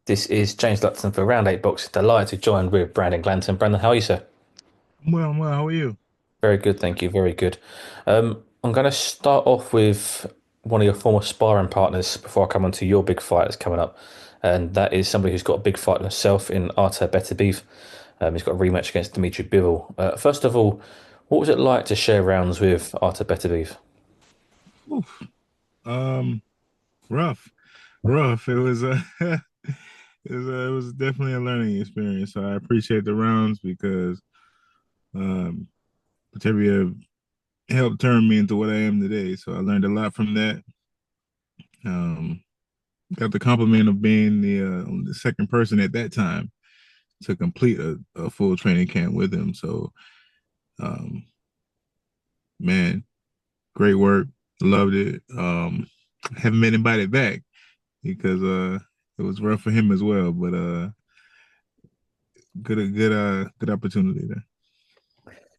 This is James Lupton for Round 8 Boxing. Delighted to join with Brandon Glanton. Brandon, how are you, sir? Well, how are you? Very good, thank you. Very good. I'm going to start off with one of your former sparring partners before I come on to your big fight that's coming up. And that is somebody who's got a big fight himself in Artur Beterbiev. He's got a rematch against Dmitry Bivol. First of all, what was it like to share rounds with Artur Beterbiev? Oof. Um, rough, rough. It was it was definitely a learning experience. So I appreciate the rounds because um, Beterbiev helped turn me into what I am today. So I learned a lot from that. Um, got the compliment of being the second person at that time to complete a full training camp with him. So, um, man, great work. Loved it. Haven't been invited back because it was rough for him as well. But good opportunity there.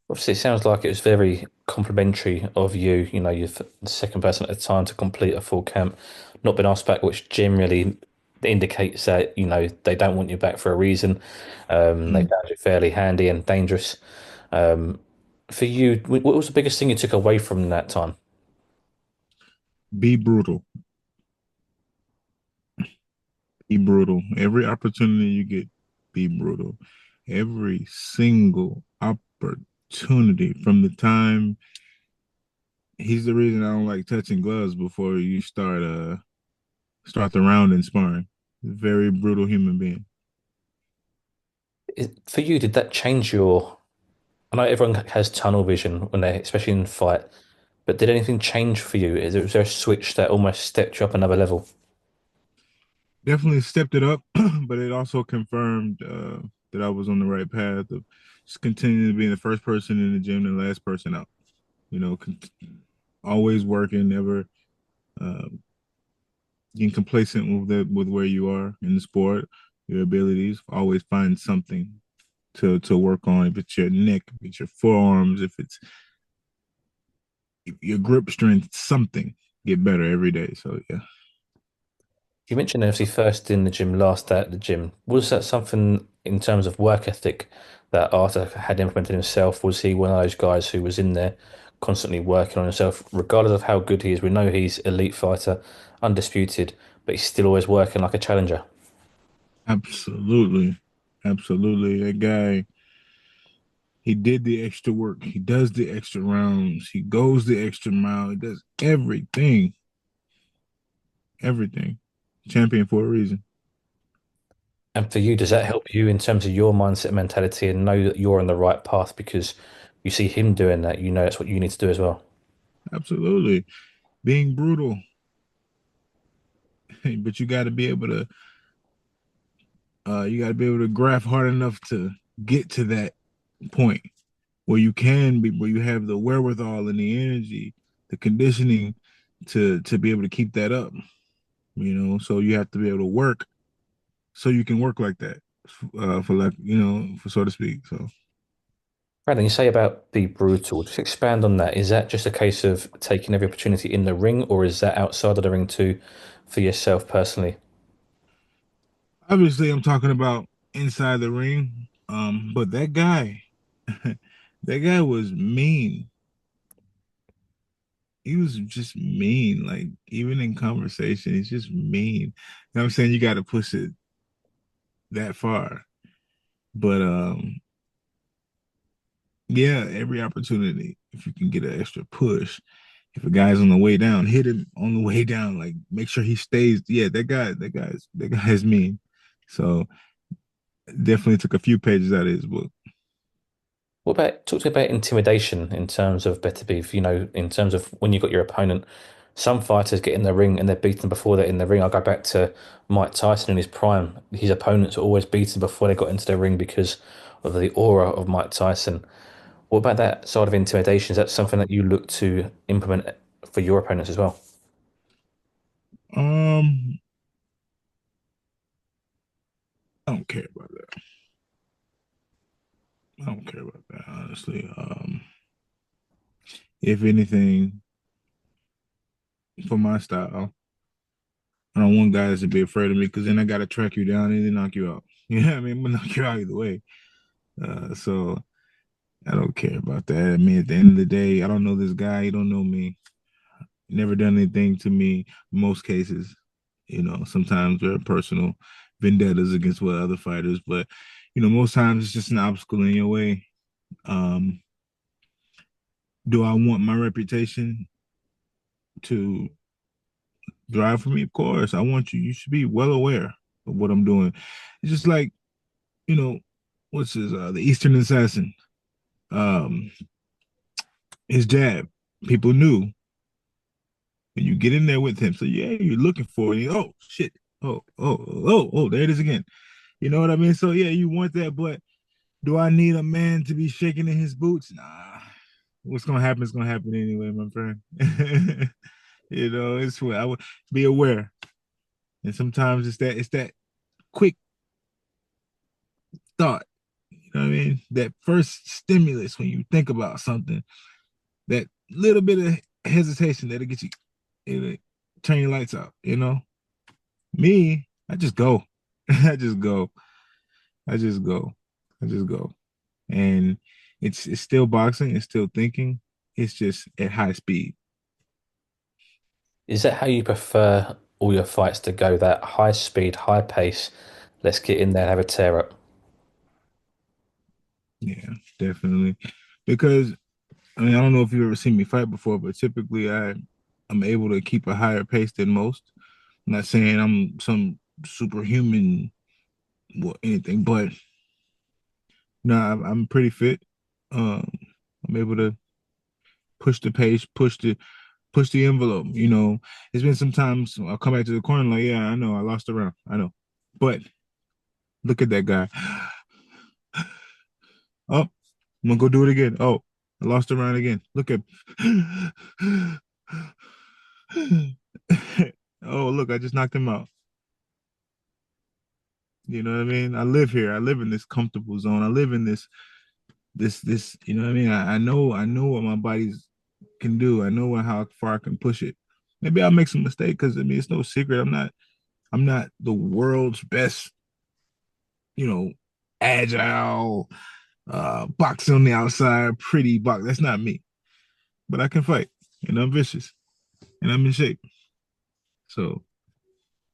Obviously, it sounds like it was very complimentary of you. You know, you're the second person at a time to complete a full camp, not been asked back, which generally indicates that, you know, they don't want you back for a reason. They Mm. found you fairly handy and dangerous. Um, for you, what was the biggest thing you took away from that time? Be brutal. Be brutal. Every opportunity you get, be brutal. Every single opportunity from the time he's the reason I don't like touching gloves before you start the round in sparring. Very brutal human being. For you, did that change your? I know everyone has tunnel vision when they, especially in fight, but did anything change for you? Was there a switch that almost stepped you up another level? Definitely stepped it up, but it also confirmed that I was on the right path of just continuing to be the first person in the gym and the last person out. You know, always working, never uh, getting complacent with where you are in the sport, your abilities. Always find something to work on. If it's your neck, if it's your forearms, if it's your grip strength, something get better every day. So yeah, You mentioned obviously first in the gym, last at the gym. Was that something in terms of work ethic that Arthur had implemented himself? Was he one of those guys who was in there constantly working on himself, regardless of how good he is? We know he's elite fighter, undisputed, but he's still always working like a challenger. absolutely, absolutely. That guy, he did the extra work. He does the extra rounds. He goes the extra mile. He does everything, everything. Champion for a reason. And for you, does that help you in terms of your mindset mentality and know that you're on the right path because you see him doing that, you know that's what you need to do as well? Absolutely. Being brutal, but you got to be able to graph hard enough to get to that point where you can be, where you have the wherewithal and the energy, the conditioning to be able to keep that up. You know, so you have to be able to work so you can work like that, for like for so to speak. So Brandon, you say about be brutal. Just expand on that. Is that just a case of taking every opportunity in the ring, or is that outside of the ring too, for yourself personally? obviously, I'm talking about inside the ring. But that guy, that guy was mean. He was just mean. Like even in conversation, he's just mean. You know what I'm saying? You got to push it that far. But yeah, every opportunity, if you can get an extra push, if a guy's on the way down, hit him on the way down. Like make sure he stays. Yeah, that guy is mean. So definitely took a few pages out of his book. What about talk to me about intimidation in terms of better beef? You know, in terms of when you got your opponent. Some fighters get in the ring and they're beaten before they're in the ring. I go back to Mike Tyson in his prime. His opponents are always beaten before they got into the ring because of the aura of Mike Tyson. What about that side of intimidation? Is that something that you look to implement for your opponents as well? Um, I don't care about that. I don't care about that, honestly. If anything, for my style, I don't want guys to be afraid of me because then I got to track you down and then knock you out. You know what I mean? I'm gonna knock you out either way. So I don't care about that. I mean, at the end of the day, I don't know this guy. He don't know me. Never done anything to me. Most cases, sometimes there are personal vendettas against what other fighters, but most times it's just an obstacle in your way. Um, do I want my reputation to drive for me? Of course, I want you. You should be well aware of what I'm doing. It's just like, you know, what's the Eastern Assassin. Um, his jab. People knew when you get in there with him. So yeah, you're looking for it. Oh shit. Oh, there it is again. You know what I mean? So yeah, you want that, but do I need a man to be shaking in his boots? Nah. What's gonna happen is gonna happen anyway, my friend. It's what I would be aware. And sometimes it's that quick thought. You know what I mean? That first stimulus when you think about something, that little bit of hesitation that'll get you, it'll turn your lights out. Me, I just go. I just go. I just go. I just go. And it's still boxing, it's still thinking. It's just at high speed. Is that how you prefer all your fights to go? That high speed, high pace. Let's get in there and have a tear up. Yeah, definitely. Because I mean, I don't know if you've ever seen me fight before, but typically I'm able to keep a higher pace than most. I'm not saying I'm some superhuman or anything, but no, I'm pretty fit. Um, I'm able to push the pace, push the envelope. It's been sometimes I'll come back to the corner like, yeah, I know I lost the round, I know, but look at that guy. Oh, I'm gonna go do it again. Oh, I lost the round again. Look at. Oh, look, I just knocked him out. You know what I mean? I live here. I live in this comfortable zone. I live in this, you know what I mean? I know what my body's can do. I know how far I can push it. Maybe I'll make some mistake because I mean it's no secret. I'm not the world's best, you know, agile, boxing on the outside, pretty box. That's not me. But I can fight and I'm vicious and I'm in shape. So,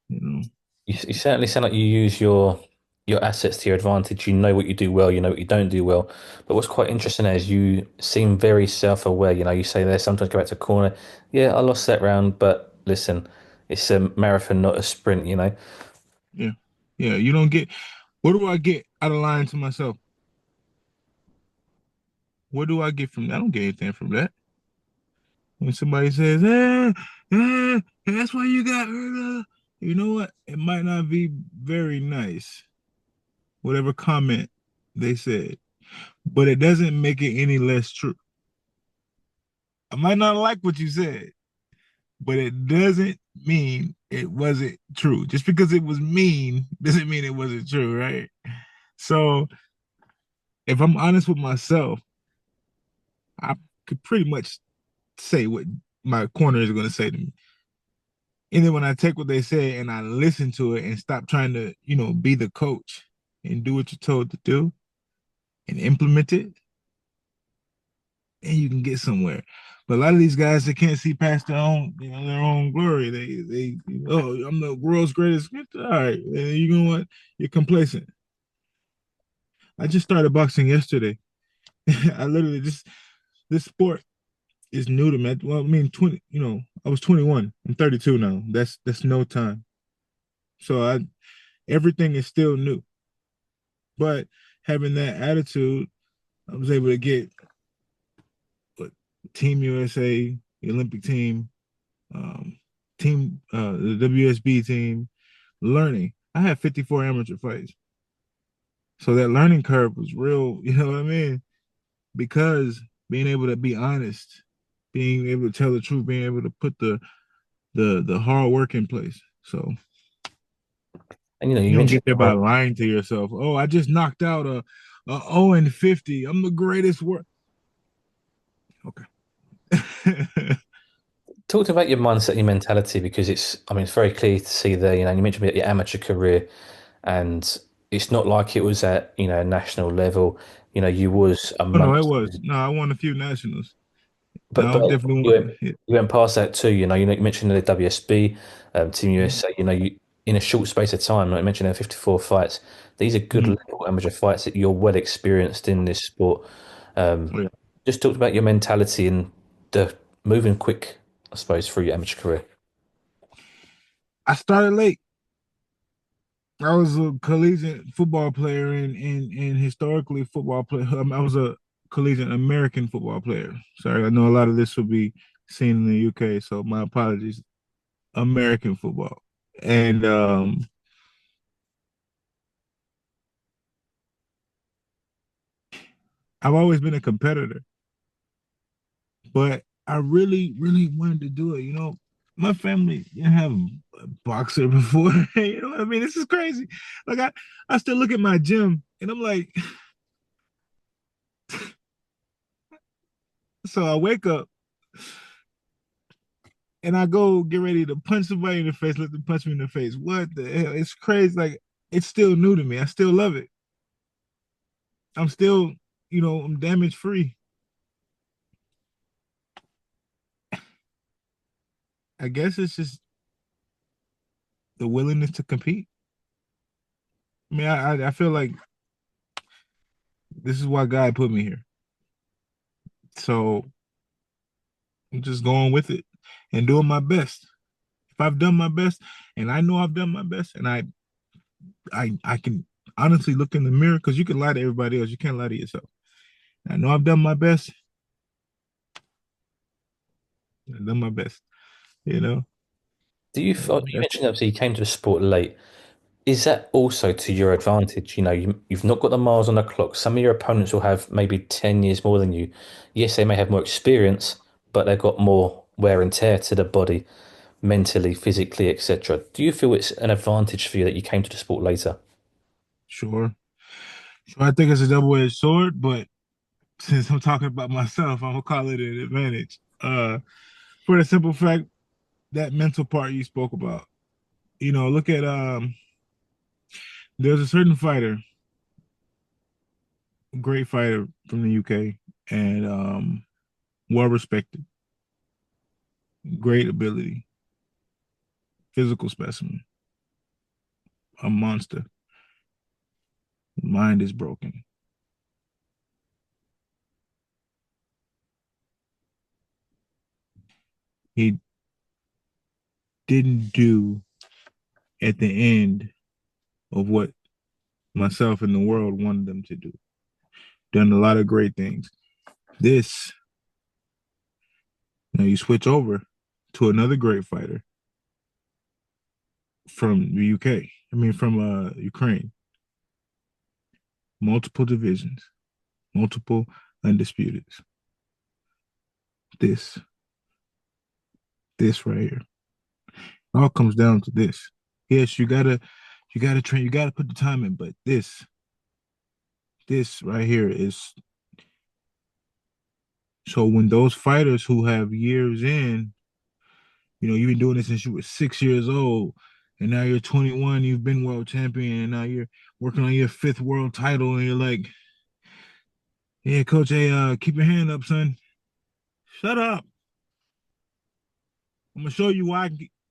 you know, You certainly sound like you use your assets to your advantage. You know what you do well, you know what you don't do well. But what's quite interesting is you seem very self-aware. You say there sometimes go back to corner. Yeah, I lost that round, but listen, it's a marathon, not a sprint. yeah. Yeah. You don't get what do I get out of lying to myself? What do I get from that? I don't get anything from that. When somebody says, that's why you got hurt. You know what? It might not be very nice, whatever comment they said, but it doesn't make it any less true. I might not like what you said, but it doesn't mean it wasn't true. Just because it was mean doesn't mean it wasn't true, right? So if I'm honest with myself, I could pretty much say what my corner is going to say to me. And then when I take what they say and I listen to it and stop trying to, be the coach and do what you're told to do and implement it, and you can get somewhere. But a lot of these guys they can't see past their own glory. They oh, I'm the world's greatest. All right, you know what? You're complacent. I just started boxing yesterday. I literally just this sport is new to me. Well, I mean, 20. I was 21. I'm 32 now. That's no time. So everything is still new. But having that attitude, I was able to get what, Team USA, the Olympic team, um, the WSB team, learning. I had 54 amateur fights. So that learning curve was real, you know what I mean? Because being able to be honest, being able to tell the truth, being able to put the hard work in place. So And you you don't mentioned get there by lying to yourself. Oh, I just knocked out a 0 and 50. I'm the greatest work. Okay. Talking about your mindset, your mentality, because I mean, it's very clear to see there, you mentioned about your amateur career, and it's not like it was at, national level. You was Oh no, it amongst, was. No, I won a few nationals. but No, I but definitely you won. went, you went past that too. You mentioned the WSB, Team Mhm. USA. In a short space of time, like I mentioned, 54 fights. These are good Mhm. level amateur fights that you're well experienced in this sport. Um, Oh, yeah. just talked about your mentality and the moving quick, I suppose, through your amateur career. I started late. I was a collegiate football player and historically football player. I was a collegiate American football player. Sorry, I know a lot of this will be seen in the UK, so my apologies. American football. And I've always been a competitor, but I really, really wanted to do it. My family didn't have a boxer before. You know what I mean? This is crazy. Like I still look at my gym and I'm like, so I wake up and I go get ready to punch somebody in the face, let them punch me in the face. What the hell? It's crazy. Like it's still new to me. I still love it. I'm still, I'm damage free. I guess it's just the willingness to compete. I mean, I feel like this is why God put me here. So I'm just going with it and doing my best. If I've done my best, and I know I've done my best, and I can honestly look in the mirror because you can lie to everybody else, you can't lie to yourself. I know I've done my best. I've done my best. You know. You mentioned obviously you came to the sport late. Is that also to your advantage? You've not got the miles on the clock. Some of your opponents will have maybe 10 years more than you. Yes, they may have more experience, but they've got more wear and tear to the body, mentally, physically, etc. Do you feel it's an advantage for you that you came to the sport later? Sure. Sure. I think it's a double-edged sword, but since I'm talking about myself, I'm gonna call it an advantage. For the simple fact that mental part you spoke about. Look at there's a certain fighter, great fighter from the UK, and well respected, great ability, physical specimen, a monster. Mind is broken. He didn't do at the end of what myself and the world wanted them to do. Done a lot of great things. This, you switch over to another great fighter from the UK. I mean, from Ukraine. Multiple divisions, multiple undisputeds. This, this right here. It all comes down to this. Yes, you gotta train, you gotta put the time in, but this right here is so when those fighters who have years in, you've been doing this since you were 6 years old, and now you're 21, you've been world champion, and now you're working on your fifth world title, and you're like, yeah, coach, hey, keep your hand up, son. Shut up. I'm gonna show you why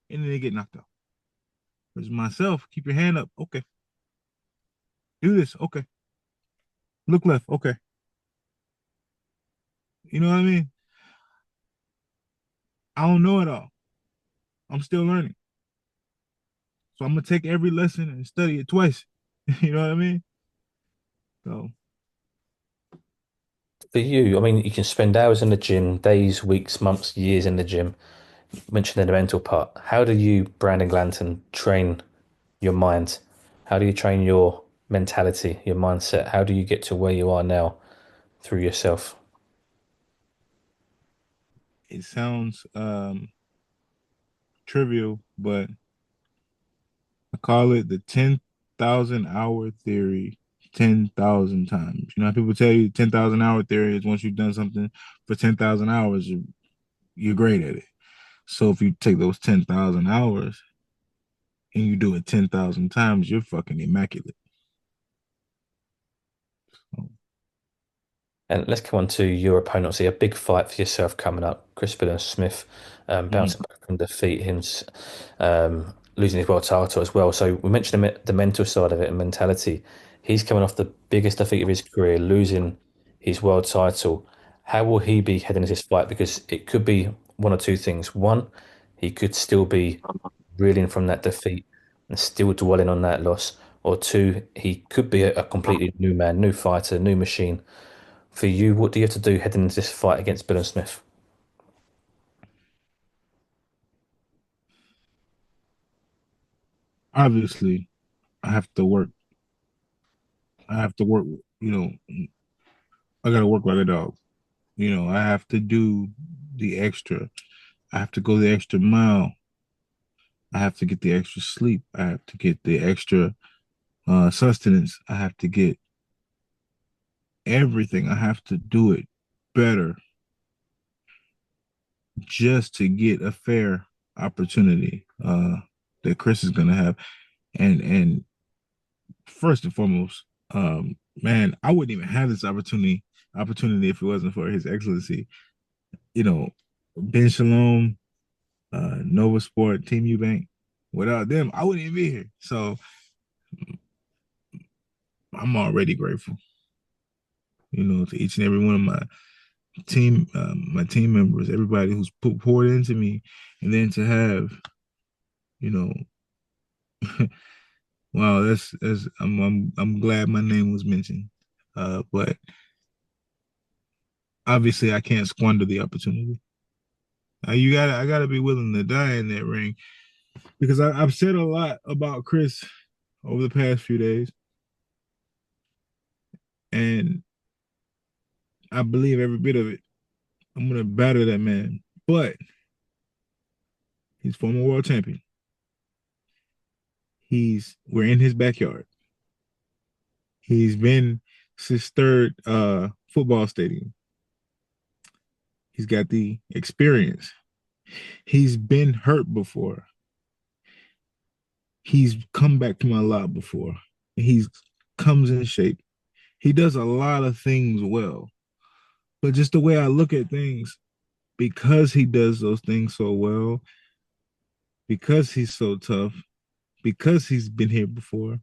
and then they get knocked out. Whereas myself, keep your hand up. Okay. Do this. Okay. Look left. Okay. You know what I mean? I don't know it all. I'm still learning. So I'm gonna take every lesson and study it twice. You know what I mean? So For you, I mean, you can spend hours in the gym, days, weeks, months, years in the gym. Mentioning the mental part. How do you, Brandon Glanton, train your mind? How do you train your mentality, your mindset? How do you get to where you are now through yourself? it sounds trivial, but I call it the 10,000 hour theory 10,000 times. You know how people tell you 10,000 hour theory is once you've done something for 10,000 hours, you're great at it. So if you take those 10,000 hours and you do it 10,000 times, you're fucking immaculate. So, And let's come on to your opponent. See a big fight for yourself coming up. Chris Billam Smith, mhm. bouncing back from defeat, him losing his world title as well. So we mentioned the mental side of it and mentality. He's coming off the biggest defeat of his career, losing his world title. How will he be heading into this fight? Because it could be one or two things. One, he could still be reeling from that defeat and still dwelling on that loss. Or two, he could be a completely new man, new fighter, new machine. For you, what do you have to do heading into this fight against Billy Smith? Obviously, I have to work. I have to work, you know, I gotta work like a dog. I have to do the extra. I have to go the extra mile. I have to get the extra sleep. I have to get the extra sustenance. I have to get everything. I have to do it better just to get a fair opportunity that Chris is gonna have. And first and foremost, man, I wouldn't even have this opportunity if it wasn't for His Excellency. You know, Ben Shalom, Nova Sport, Team Eubank. Without them, I wouldn't even be here. So I'm already grateful, to each and every one of my team members, everybody who's poured into me, and then to have, you know, wow, that's I'm glad my name was mentioned, but obviously I can't squander the opportunity. I gotta be willing to die in that ring because I've said a lot about Chris over the past few days, and I believe every bit of it. I'm gonna batter that man, but he's former world champion. We're in his backyard. He's been his third football stadium. He's got the experience. He's been hurt before. He's come back from a lot before. He's comes in shape. He does a lot of things well. But just the way I look at things, because he does those things so well, because he's so tough, because he's been here before,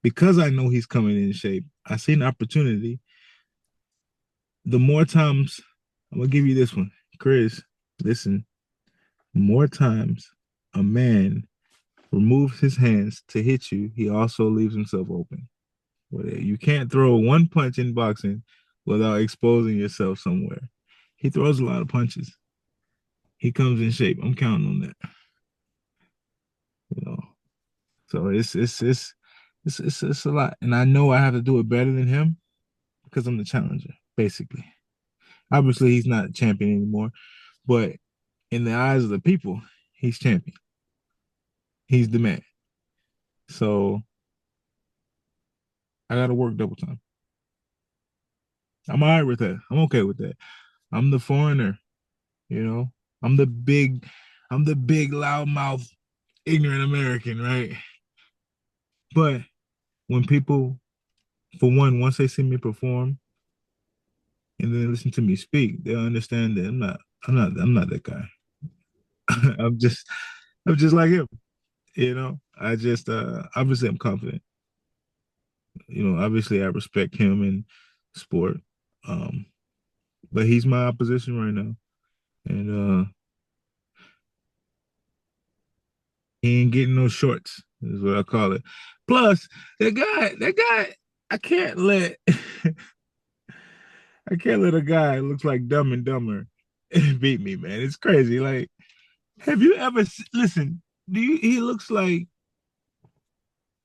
because I know he's coming in shape, I see an opportunity. The more times, I'm gonna give you this one, Chris. Listen, more times a man removes his hands to hit you, he also leaves himself open. Well, you can't throw one punch in boxing without exposing yourself somewhere. He throws a lot of punches. He comes in shape. I'm counting on that. You know, so it's a lot, and I know I have to do it better than him because I'm the challenger, basically. Obviously, he's not champion anymore, but in the eyes of the people, he's champion. He's the man. So I got to work double time. I'm all right with that. I'm okay with that. I'm the foreigner, you know. I'm the big, I'm the big loudmouth, ignorant American, right? But when people, for one, once they see me perform and then listen to me speak, they'll understand that I'm not that guy. I'm just, I'm just like him, I just, obviously, I'm confident. Obviously, I respect him in sport, um, but he's my opposition right now, and he ain't getting no shorts. Is what I call it. Plus, that guy, I can't let, I can't let a guy who looks like Dumb and Dumber beat me, man. It's crazy. Like, have you ever listen? Do you? He looks like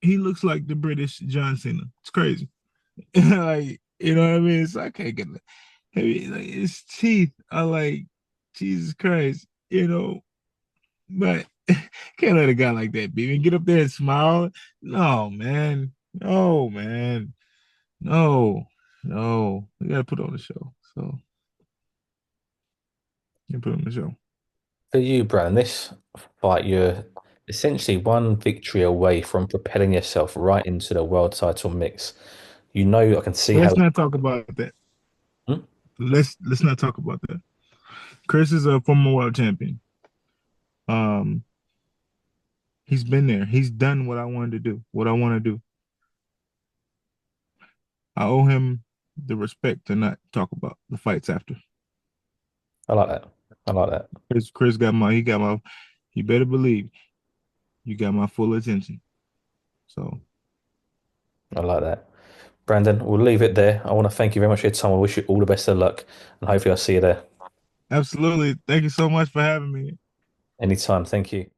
the British John Cena. It's crazy. Like, you know what I mean? It's I can't get it. Like, his teeth are like Jesus Christ, but can't let a guy like that beat me. Get up there and smile. No, man. No, man. No, no. We gotta put on the show. So you put on the show. For you, Brandon, this fight, you're essentially one victory away from propelling yourself right into the world title mix. You know, I can see Let's how. not talk about that. Hmm? Let's not talk about that. Chris is a former world champion. Um, he's been there. He's done what I wanted to do. What I want to do. I owe him the respect to not talk about the fights after. I like that. I like that. Chris got my. He got my. You better believe you got my full attention. So I like that. Brandon, we'll leave it there. I want to thank you very much for your time. I wish you all the best of luck, and hopefully I'll see you there absolutely. Thank you so much for having me. anytime. Thank you.